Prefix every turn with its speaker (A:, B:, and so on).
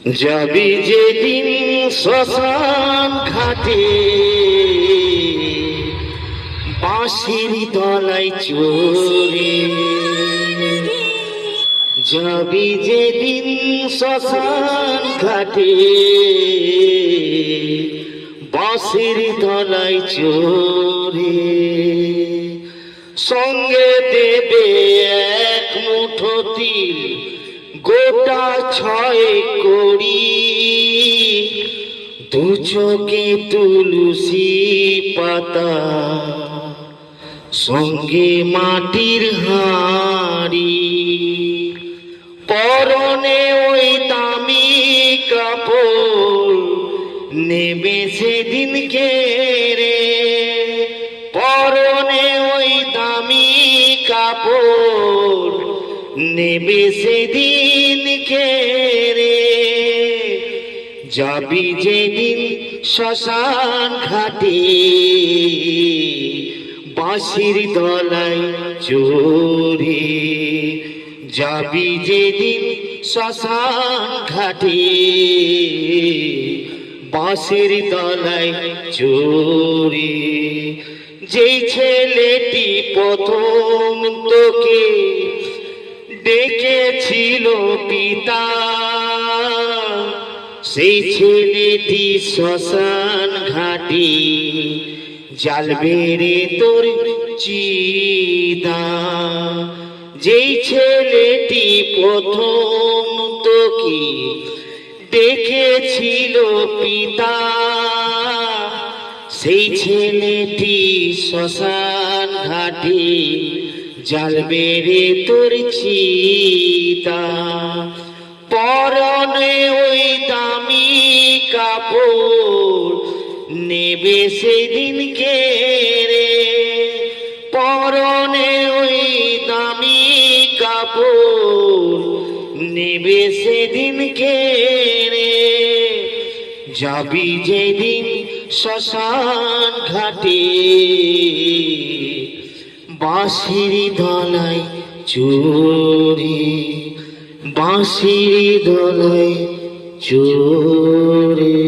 A: যাবি যেদিন শ্মশান ঘাটে বাঁশির তলায় চড়ে, যাবি যেদিন শ্মশান ঘাটে বাঁশির তলায় চড়ে, সঙ্গে দেবে এক মুঠো তিল গোটা 6 কড়ি, দু চোখে তুলসী পাতা সঙ্গে মাটির হাঁড়ি, পরনে ওই দামি কাপড় নেবে সেদিন রে, পরনে ওই দামি কাপড় নেবে সেদিন রে, যাবি যেদিন শ্মশান ঘাটে বাঁশির তলায় চড়ে, যাবি যেদিন শ্মশান ঘাটে বাঁশির তলায় চড়ে, যেই ছেলেটি প্রথম তোকে ডেকেছিল পিতা, সেই ছেলেটি শ্মশান ঘাটে জ্বালবে রে তোর চিতা, যেই ছেলেটি প্রথম তোকে ডেকেছিল পিতা, সেই ছেলেটি শ্মশান ঘাটে জ্বালবে রে তোর চিতা, পরনে ওই দামি কাপড় নেবে সেদিন রে, পরনে ওই দামি কাপড় নেবে সেদিন রে, যাবি যেদিন শ্মশান ঘাটে বাঁশির তলায় চড়ে, বাঁশির তলায় চড়ে।